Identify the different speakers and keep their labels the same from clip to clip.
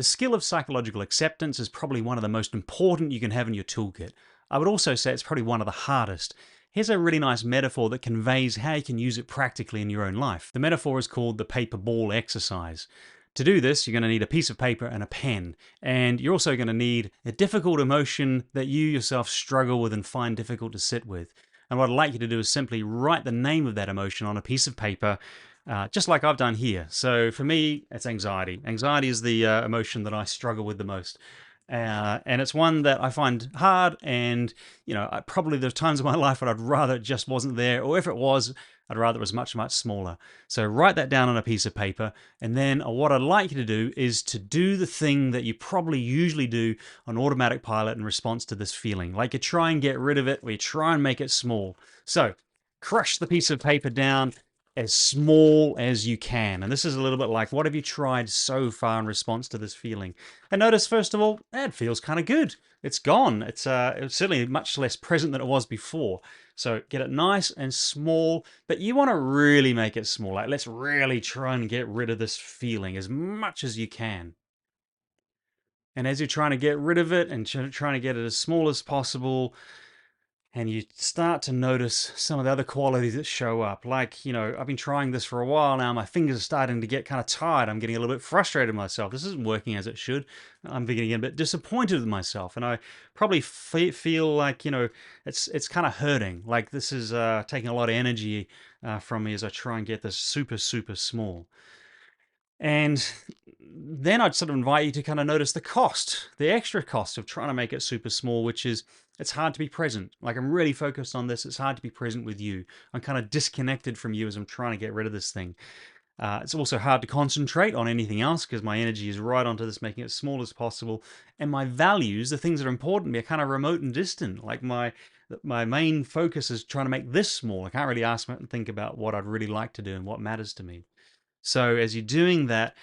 Speaker 1: The skill of psychological acceptance is probably one of the most important you can have in your toolkit. I would also say it's probably one of the hardest. Here's a really nice metaphor that conveys how you can use it practically in your own life. The metaphor is called the paper ball exercise. To do this, you're going to need a piece of paper and a pen, and you're also going to need a difficult emotion that you yourself struggle with and find difficult to sit with. And what I'd like you to do is simply write the name of that emotion on a piece of paper, just like I've done here. So for me, it's anxiety. Anxiety is the emotion that I struggle with the most. And it's one that I find hard, and probably there's times in my life when I'd rather it just wasn't there, or if it was, I'd rather it was much, much smaller. So write that down on a piece of paper, and then what I'd like you to do is to do the thing that you probably usually do on automatic pilot in response to this feeling. Like you try and get rid of it, or you try and make it small. So crush the piece of paper down as small as you can. And this is a little bit like, what have you tried so far in response to this feeling? And notice, first of all, it feels kind of good. It's gone. It's certainly much less present than it was before. So get it nice and small, but you want to really make it small. Like, let's really try and get rid of this feeling as much as you can. And as you're trying to get rid of it and trying to get it as small as possible, and you start to notice some of the other qualities that show up. Like, I've been trying this for a while now. My fingers are starting to get kind of tired. I'm getting a little bit frustrated with myself. This isn't working as it should. I'm beginning a bit disappointed with myself. And I probably feel like, it's kind of hurting. Like this is taking a lot of energy from me as I try and get this super, super small. And then I'd sort of invite you to kind of notice the cost, the extra cost of trying to make it super small, which is it's hard to be present. Like I'm really focused on this. It's hard to be present with you. I'm kind of disconnected from you as I'm trying to get rid of this thing. It's also hard to concentrate on anything else because my energy is right onto this, making it as small as possible. And my values, the things that are important to me, are kind of remote and distant. Like my main focus is trying to make this small. I can't really ask and think about what I'd really like to do and what matters to me. So as you're doing that,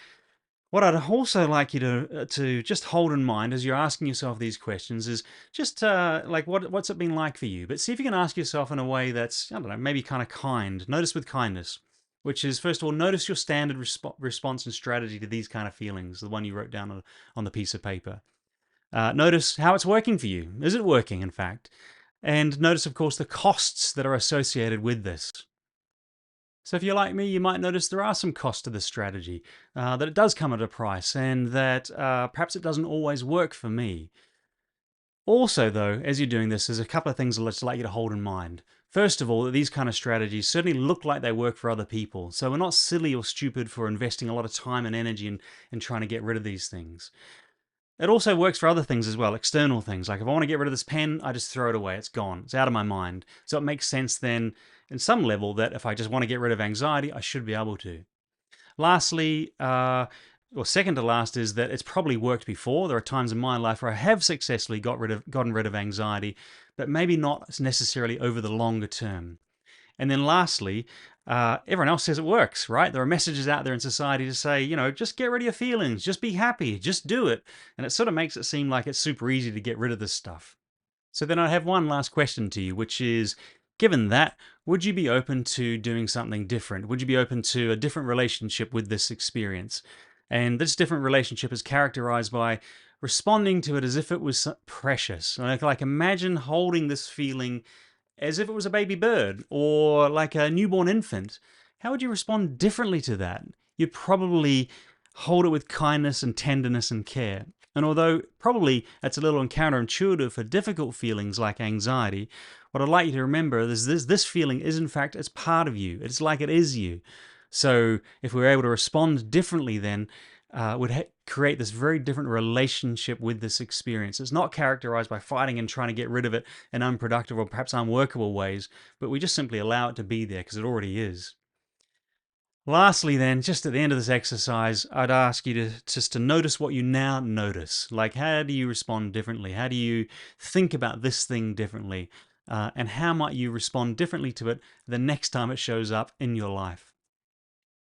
Speaker 1: what I'd also like you to just hold in mind as you're asking yourself these questions is just like what's it been like for you? But see if you can ask yourself in a way that's, I don't know, maybe kind of kind. Notice with kindness, which is first of all, notice your standard response and strategy to these kind of feelings, the one you wrote down on the piece of paper. Notice how it's working for you. Is it working, in fact? And notice, of course, the costs that are associated with this. So if you're like me, you might notice there are some costs to this strategy, that it does come at a price, and that perhaps it doesn't always work for me. Also, though, as you're doing this, there's a couple of things I'd just like you to hold in mind. First of all, that these kind of strategies certainly look like they work for other people, so we're not silly or stupid for investing a lot of time and energy in trying to get rid of these things. It also works for other things as well, external things. Like if I want to get rid of this pen, I just throw it away. It's gone. It's out of my mind. So it makes sense then, in some level, that if I just want to get rid of anxiety, I should be able to. Lastly, or second to last, is that it's probably worked before. There are times in my life where I have successfully gotten rid of anxiety, but maybe not necessarily over the longer term. And then lastly, everyone else says it works, right? There are messages out there in society to say, just get rid of your feelings, just be happy, just do it. And it sort of makes it seem like it's super easy to get rid of this stuff. So then I have one last question to you, which is, given that, would you be open to doing something different? Would you be open to a different relationship with this experience? And this different relationship is characterized by responding to it as if it was precious. Like imagine holding this feeling as if it was a baby bird or like a newborn infant. How would you respond differently to that? You'd probably hold it with kindness and tenderness and care. And although probably that's a little counterintuitive for difficult feelings like anxiety, what I'd like you to remember is this feeling is in fact, it's part of you. It's like it is you. So if we're able to respond differently, then would create this very different relationship with this experience. It's not characterized by fighting and trying to get rid of it in unproductive or perhaps unworkable ways, but we just simply allow it to be there because it already is. Lastly, then, just at the end of this exercise, I'd ask you to notice what you now notice. Like, how do you respond differently? How do you think about this thing differently? And how might you respond differently to it the next time it shows up in your life?